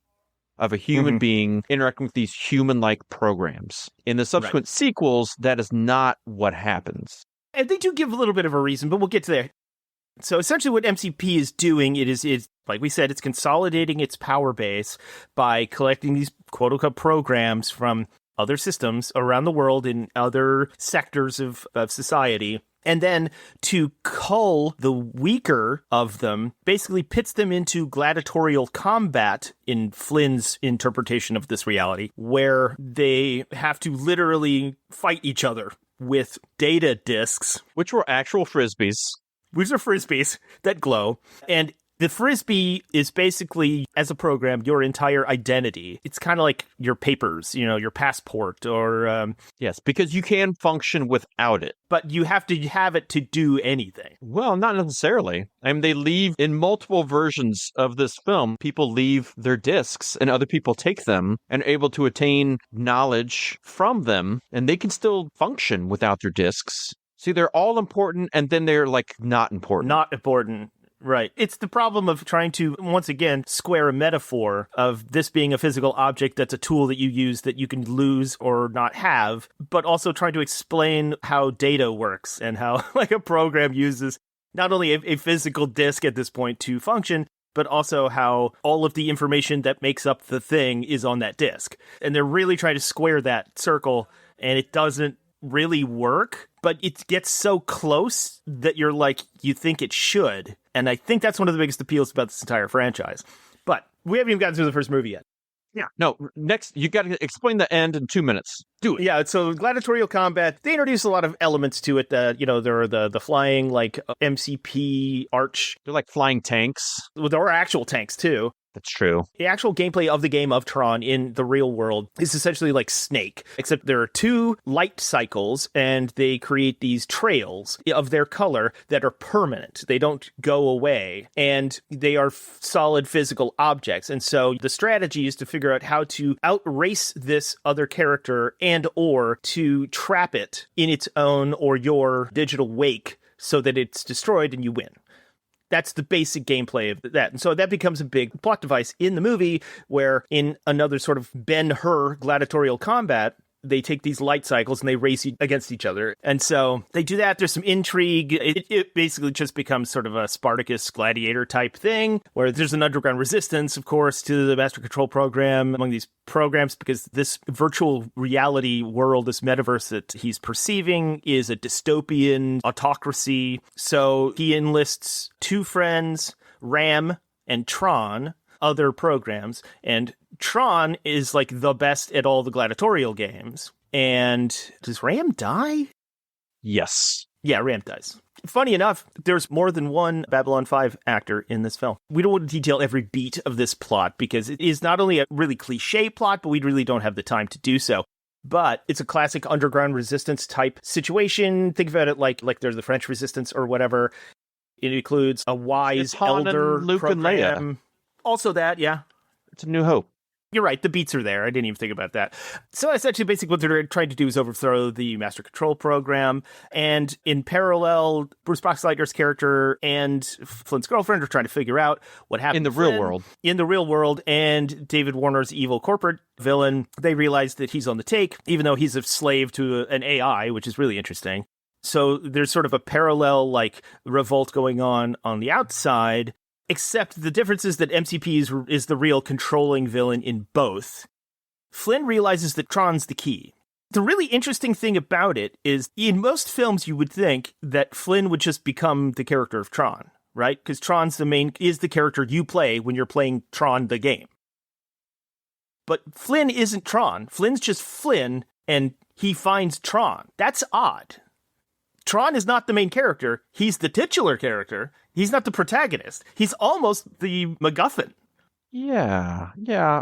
of a human being interacting with these human-like programs. In the subsequent sequels, that is not what happens. And they do give a little bit of a reason, but we'll get to that. So essentially what MCP is doing, it is like we said, it's consolidating its power base by collecting these quote-unquote programs from other systems around the world in other sectors of society. And then to cull the weaker of them, basically pits them into gladiatorial combat in Flynn's interpretation of this reality, where they have to literally fight each other with data discs. Which were actual frisbees. These are frisbees that glow. And the frisbee is basically, as a program, your entire identity. It's kind of like your papers, your passport or... Yes, because you can function without it. But you have to have it to do anything. Well, not necessarily. I mean, they leave, in multiple versions of this film, people leave their discs and other people take them and are able to attain knowledge from them, and they can still function without their discs. See, they're all important, and then they're, not important. Not important. Right. It's the problem of trying to, once again, square a metaphor of this being a physical object that's a tool that you use that you can lose or not have, but also trying to explain how data works and how, a program uses not only a physical disk at this point to function, but also how all of the information that makes up the thing is on that disk. And they're really trying to square that circle, and it doesn't really work, but it gets so close that you think it should. And I think that's one of the biggest appeals about this entire franchise. But we haven't even gotten through the first movie yet. Yeah. No, next, you got to explain the end in 2 minutes. Do it. Yeah, so gladiatorial combat, they introduce a lot of elements to it. There are the flying, MCP arch. They're like flying tanks. Well, there are actual tanks, too. That's true. The actual gameplay of the game of Tron in the real world is essentially like Snake, except there are 2 light cycles, and they create these trails of their color that are permanent. They don't go away, and they are solid physical objects. And so the strategy is to figure out how to outrace this other character and or to trap it in its own or your digital wake so that it's destroyed and you win. That's the basic gameplay of that. And so that becomes a big plot device in the movie where in another sort of Ben-Hur gladiatorial combat, they take these light cycles and they race against each other. And so they do that. There's some intrigue. It basically just becomes sort of a Spartacus gladiator type thing where there's an underground resistance, of course, to the master control program among these programs, because this virtual reality world, this metaverse that he's perceiving is a dystopian autocracy. So he enlists 2 friends, Ram and Tron, other programs, and Tron is the best at all the gladiatorial games. And does Ram die? Yes. Yeah, Ram dies. Funny enough, there's more than one Babylon 5 actor in this film. We don't want to detail every beat of this plot because it is not only a really cliche plot, but we really don't have the time to do so. But it's a classic underground resistance type situation. Think about it like there's the French resistance or whatever. It includes a wise elder Luke program. And Leia. Also that, yeah. It's a New Hope. You're right, the beats are there. I didn't even think about that. So essentially, basically what they're trying to do is overthrow the Master Control program. And in parallel, Bruce Boxleitner's character and Flynn's girlfriend are trying to figure out what happened in the real world. In the real world, and David Warner's evil corporate villain, they realize that he's on the take, even though he's a slave to an AI, which is really interesting. So there's sort of a parallel, revolt going on the outside. Except the difference is that MCP is the real controlling villain in both. Flynn realizes that Tron's the key. The really interesting thing about it is, in most films you would think that Flynn would just become the character of Tron, right? Because Tron's is the character you play when you're playing Tron the game. But Flynn isn't Tron. Flynn's just Flynn, and he finds Tron. That's odd. Tron is not the main character. He's the titular character. He's not the protagonist. He's almost the MacGuffin. Yeah.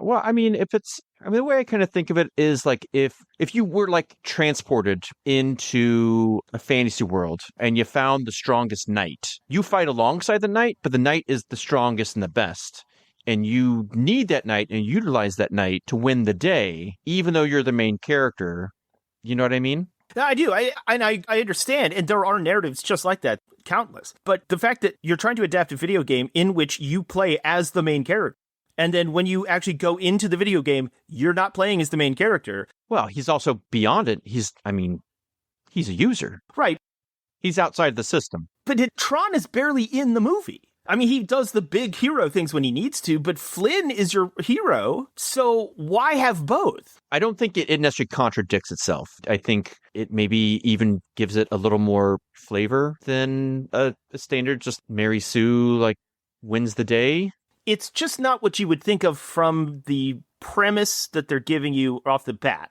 Well, the way I kind of think of it is if you were transported into a fantasy world and you found the strongest knight, you fight alongside the knight, but the knight is the strongest and the best. and you need that night and utilize that night to win the day, even though you're the main character. You know what I mean? I do. I understand. And there are narratives just like that, countless. But the fact that you're trying to adapt a video game in which you play as the main character, and then when you actually go into the video game, you're not playing as the main character. Well, he's also beyond it. He's a user. Right. He's outside the system. But Tron is barely in the movie. I mean, he does the big hero things when he needs to, but Flynn is your hero, so why have both? I don't think it necessarily contradicts itself. I think it maybe even gives it a little more flavor than a standard just Mary Sue, like, wins the day. It's just not what you would think of from the premise that they're giving you off the bat.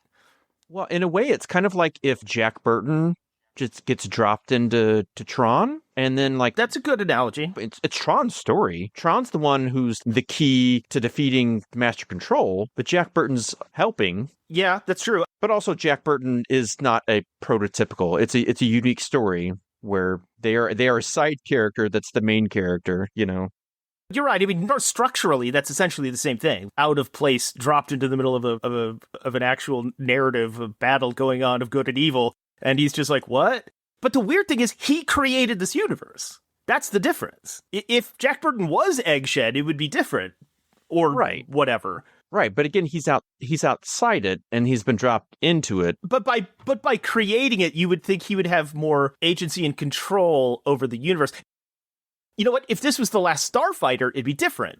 Well, in a way, it's kind of like if Jack Burton just gets dropped into Tron, and then, like... That's a good analogy. It's Tron's story. Tron's the one who's the key to defeating Master Control, but Jack Burton's helping. Yeah, that's true. But also, Jack Burton is not a prototypical. It's a unique story where they are a side character that's the main character, you know? You're right. I mean, structurally, that's essentially the same thing. Out of place, dropped into the middle of an actual narrative of battle going on of good and evil, and he's just like, what? But the weird thing is, he created this universe. That's the difference. If Jack Burton was Eggshed, it would be different, or whatever. Right, but again, he's outside it, and he's been dropped into it. But by creating it, you would think he would have more agency and control over the universe. You know what? If this was The Last Starfighter, it'd be different.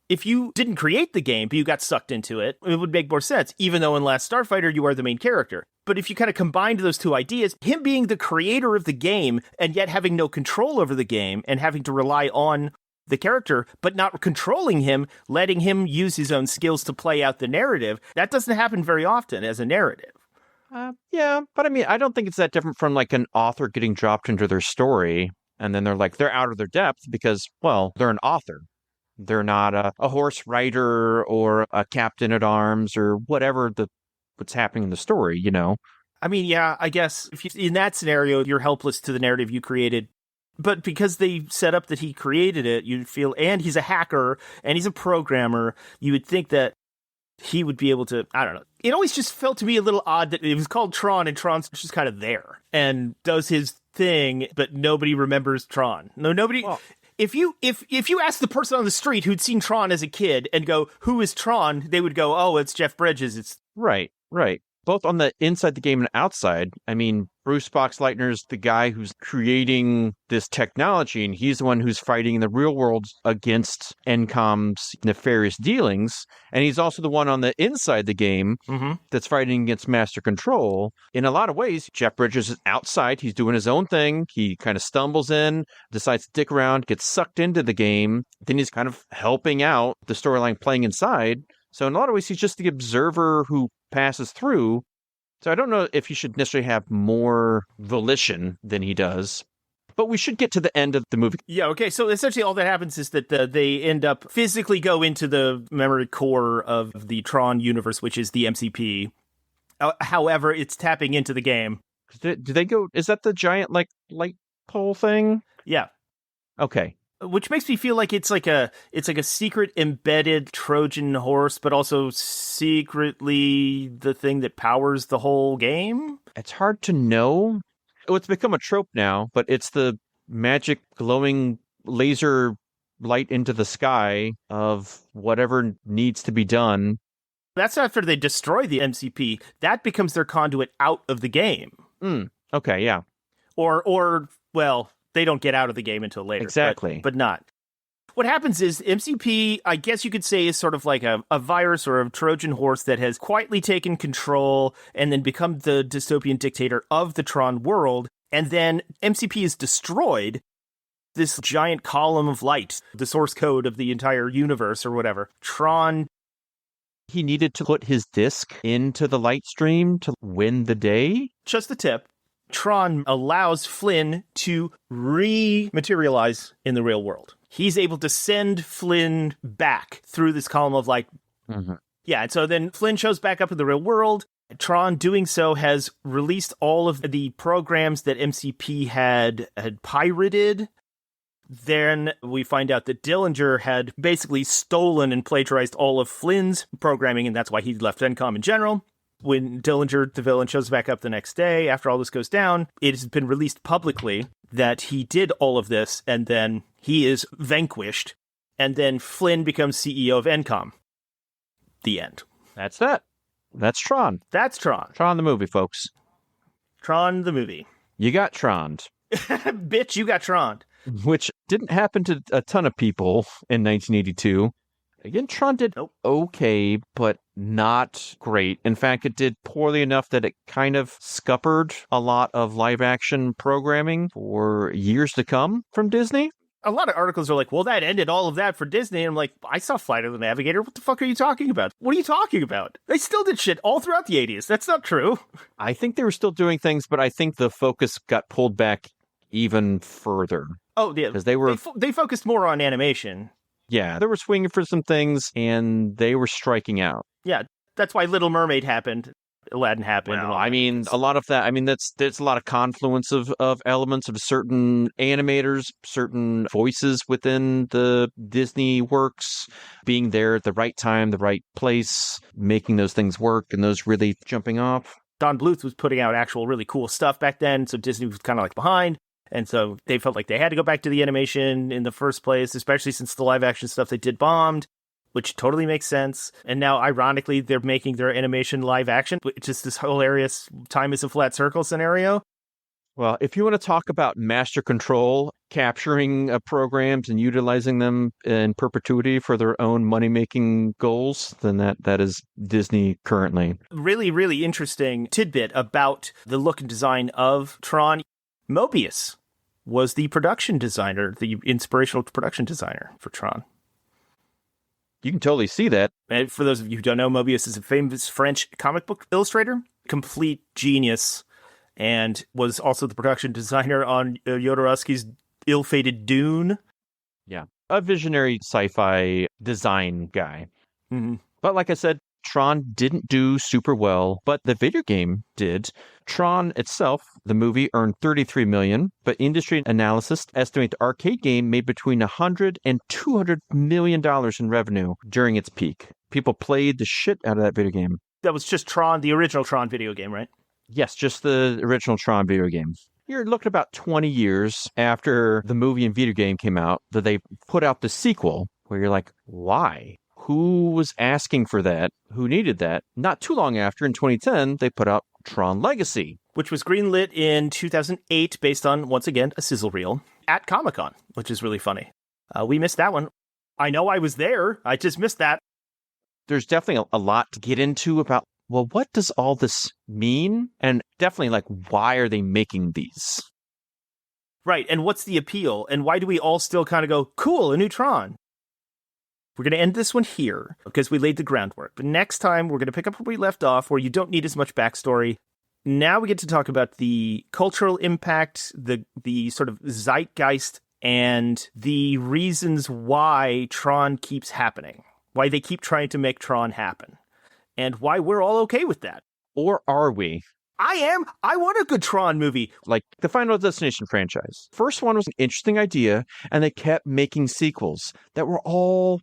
If you didn't create the game, but you got sucked into it, it would make more sense, even though in Last Starfighter, you are the main character. But if you kind of combined those two ideas, him being the creator of the game, and yet having no control over the game, and having to rely on the character, but not controlling him, letting him use his own skills to play out the narrative, that doesn't happen very often as a narrative. Yeah, but I mean, I don't think it's that different from like an author getting dropped into their story. And then they're out of their depth because, well, they're an author. They're not a horse rider or a captain at arms or whatever what's happening in the story, you know? I mean, yeah, I guess in that scenario, you're helpless to the narrative you created. But because they set up that he created it, you'd feel, and he's a hacker and he's a programmer, you would think that he would be able to, I don't know. It always just felt to me a little odd that it was called Tron and Tron's just kind of there and does his thing, but nobody remembers Tron. Nobody. Well, if you ask the person on the street who'd seen Tron as a kid and go, "Who is Tron?" they would go, "Oh, it's Jeff Bridges." It's right. Both on the inside the game and outside. I mean, Bruce Boxleitner's the guy who's creating this technology, and he's the one who's fighting in the real world against NCOM's nefarious dealings. And he's also the one on the inside the game that's fighting against Master Control. In a lot of ways, Jeff Bridges is outside. He's doing his own thing. He kind of stumbles in, decides to dick around, gets sucked into the game. Then he's kind of helping out the storyline playing inside. So in a lot of ways, he's just the observer who passes through. So I don't know if he should necessarily have more volition than he does. But we should get to the end of the movie. Yeah, okay. So essentially all that happens is that they end up physically go into the memory core of the Tron universe, which is the MCP. However, it's tapping into the game. Do they go... Is that the giant, like, light pole thing? Yeah. Okay. Which makes me feel like it's like a secret embedded Trojan horse, but also secretly the thing that powers the whole game. It's hard to know. Oh, it's become a trope now, but it's the magic glowing laser light into the sky of whatever needs to be done. That's after they destroy the MCP. That becomes their conduit out of the game. Okay, yeah. Or well, they don't get out of the game until later. Exactly. But not. What happens is MCP, I guess you could say, is sort of like a virus or a Trojan horse that has quietly taken control and then become the dystopian dictator of the Tron world. And then MCP is destroyed. This giant column of light, the source code of the entire universe or whatever. Tron. He needed to put his disc into the light stream to win the day? Just the tip. Tron allows Flynn to rematerialize in the real world. He's able to send Flynn back through this column of light. Yeah, and so then Flynn shows back up in the real world. Tron, doing so, has released all of the programs that MCP had pirated. Then we find out that Dillinger had basically stolen and plagiarized all of Flynn's programming, and that's why he left Encom in general. When Dillinger, the villain, shows back up the next day after all this goes down, it has been released publicly that he did all of this, and then he is vanquished, and then Flynn becomes CEO of Encom. The end. That's that. That's Tron. That's Tron. Tron the movie, folks. Tron the movie. You got Troned. Bitch, you got Troned. Which didn't happen to a ton of people in 1982. Again, Tron did okay, but not great. In fact, it did poorly enough that it kind of scuppered a lot of live-action programming for years to come from Disney. A lot of articles are like, well, that ended all of that for Disney. And I'm like, I saw Flight of the Navigator. What the fuck are you talking about? What are you talking about? They still did shit all throughout the 80s. That's not true. I think they were still doing things, but I think the focus got pulled back even further. Oh, yeah. Because they focused more on animation. Yeah, they were swinging for some things, and they were striking out. Yeah, that's why Little Mermaid happened. Aladdin happened. Well, I mean, a lot of that, there's a lot of confluence of elements of certain animators, certain voices within the Disney works being there at the right time, the right place, making those things work, and those really jumping off. Don Bluth was putting out actual really cool stuff back then, so Disney was kind of like behind. And so they felt like they had to go back to the animation in the first place, especially since the live action stuff they did bombed, which totally makes sense. And now, ironically, they're making their animation live action, which is this hilarious time is a flat circle scenario. Well, if you want to talk about master control, capturing programs and utilizing them in perpetuity for their own money-making goals, then that is Disney currently. Really, really interesting tidbit about the look and design of Tron. Moebius was the production designer, the inspirational production designer for Tron. You can totally see that. And for those of you who don't know, Moebius is a famous French comic book illustrator, complete genius, and was also the production designer on Jodorowsky's ill-fated Dune. Yeah, a visionary sci-fi design guy. Mm-hmm. But like I said, Tron didn't do super well, but the video game did. Tron itself, the movie, earned $33 million, but industry analysts estimate the arcade game made between $100 and $200 million in revenue during its peak. People played the shit out of that video game. That was just Tron, the original Tron video game, right? Yes, just the original Tron video game. You're looking about 20 years after the movie and video game came out that they put out the sequel, where you're like, why? Who was asking for that? Who needed that? Not too long after, in 2010, they put out Tron Legacy, which was greenlit in 2008 based on, once again, a sizzle reel at Comic-Con, which is really funny. We missed that one. I know I was there. I just missed that. There's definitely a lot to get into about, well, what does all this mean? And definitely, like, why are they making these? Right, and what's the appeal? And why do we all still kind of go, cool, a new Tron? We're going to end this one here because we laid the groundwork. But next time, we're going to pick up where we left off, where you don't need as much backstory. Now we get to talk about the cultural impact, the sort of zeitgeist, and the reasons why Tron keeps happening. Why they keep trying to make Tron happen. And why we're all okay with that. Or are we? I am. I want a good Tron movie. Like the Final Destination franchise. First one was an interesting idea, and they kept making sequels that were all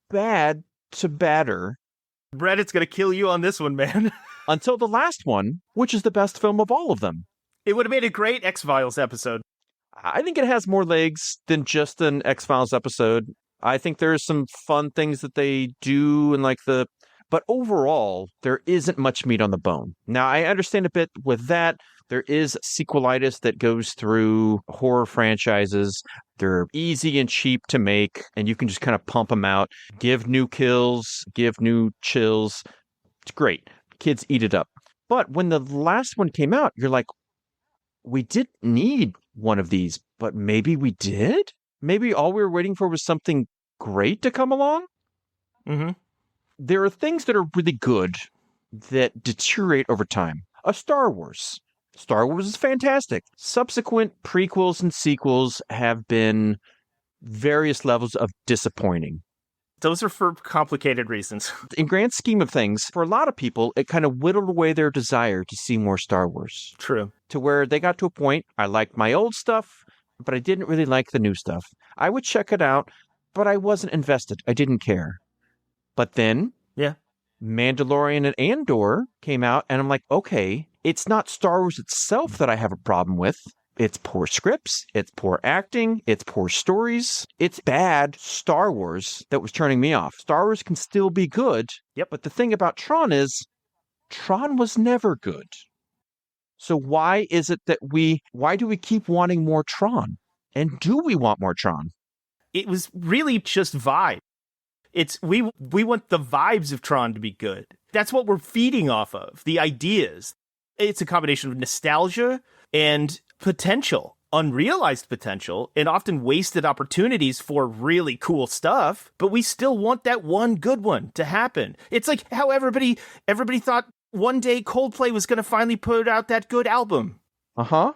bad to badder. Reddit's going to kill you on this one, man. Until the last one, which is the best film of all of them. It would have made a great X-Files episode. I think it has more legs than just an X-Files episode. I think there's some fun things that they do and but overall, there isn't much meat on the bone. Now, I understand a bit with that. There is sequelitis that goes through horror franchises. They're easy and cheap to make, and you can just kind of pump them out. Give new kills, give new chills. It's great. Kids eat it up. But when the last one came out, you're like, we didn't need one of these, but maybe we did? Maybe all we were waiting for was something great to come along? Mm-hmm. There are things that are really good that deteriorate over time. A Star Wars. Star Wars is fantastic. Subsequent prequels and sequels have been various levels of disappointing. Those are for complicated reasons. In grand scheme of things, for a lot of people, it kind of whittled away their desire to see more Star Wars. True. To where they got to a point, I liked my old stuff, but I didn't really like the new stuff. I would check it out, but I wasn't invested. I didn't care. But then Yeah. Mandalorian and Andor came out, and I'm like, okay, it's not Star Wars itself that I have a problem with. It's poor scripts, it's poor acting, it's poor stories. It's bad Star Wars that was turning me off. Star Wars can still be good. Yep. But the thing about Tron is, Tron was never good. So why is it that why do we keep wanting more Tron? And do we want more Tron? It was really just vibe. We want the vibes of Tron to be good. That's what we're feeding off of, the ideas. It's a combination of nostalgia and potential, unrealized potential, and often wasted opportunities for really cool stuff, but we still want that one good one to happen. It's like how everybody thought one day Coldplay was going to finally put out that good album. Uh-huh.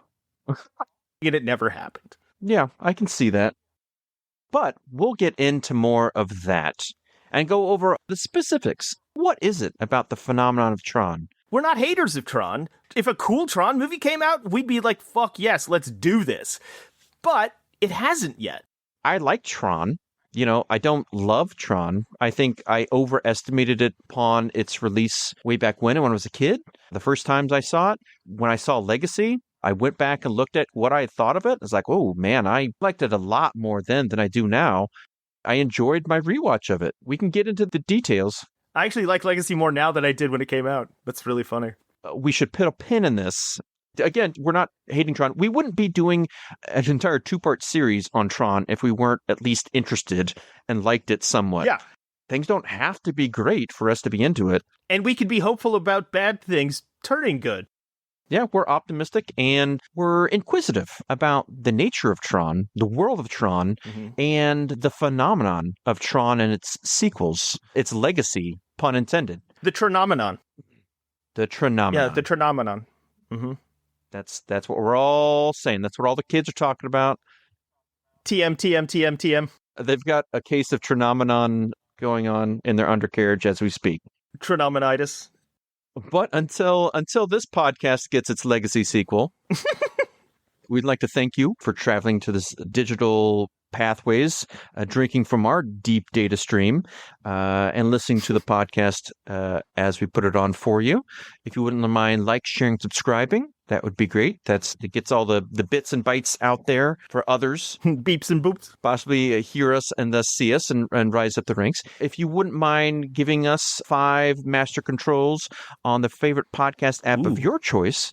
And it never happened. Yeah, I can see that. But we'll get into more of that and go over the specifics. What is it about the phenomenon of Tron? We're not haters of Tron. If a cool Tron movie came out, we'd be like, fuck yes, let's do this. But it hasn't yet. I like Tron. I don't love Tron. I think I overestimated it upon its release way back when I was a kid. The first times I saw it, when I saw Legacy, I went back and looked at what I thought of it. It's like, oh man, I liked it a lot more then than I do now. I enjoyed my rewatch of it. We can get into the details. I actually like Legacy more now than I did when it came out. That's really funny. We should put a pin in this. Again, we're not hating Tron. We wouldn't be doing an entire 2-part series on Tron if we weren't at least interested and liked it somewhat. Yeah. Things don't have to be great for us to be into it. And we could be hopeful about bad things turning good. Yeah, we're optimistic and we're inquisitive about the nature of Tron, the world of Tron, and the phenomenon of Tron and its sequels, its legacy, pun intended. The Tronomenon. The Tronomenon. Yeah, the Tronomenon. Mm-hmm. That's what we're all saying. That's what all the kids are talking about. TM. They've got a case of Tronomenon going on in their undercarriage as we speak. Tronomenitis. But until this podcast gets its legacy sequel, we'd like to thank you for traveling to this digital pathways, drinking from our deep data stream, and listening to the podcast as we put it on for you. If you wouldn't mind sharing, subscribing, that would be great. It gets all the bits and bytes out there for others. Beeps and boops. Possibly hear us and thus see us and rise up the ranks. If you wouldn't mind giving us 5 master controls on the favorite podcast app of your choice,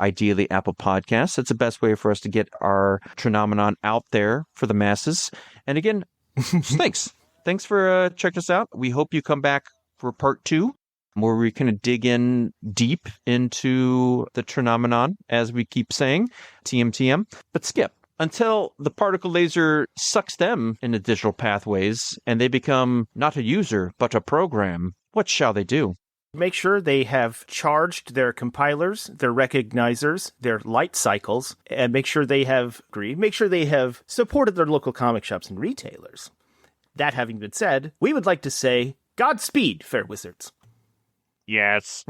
ideally Apple Podcasts. That's the best way for us to get our Tronomenon out there for the masses. And again, thanks. Thanks for checking us out. We hope you come back for part 2, where we kind of dig in deep into the Tronomenon, as we keep saying, TM. But skip. Until the particle laser sucks them into digital pathways and they become not a user, but a program, what shall they do? Make sure they have charged their compilers, their recognizers, their light cycles, and make sure they have supported their local comic shops and retailers. That having been said, we would like to say, Godspeed, fair wizards. Yes.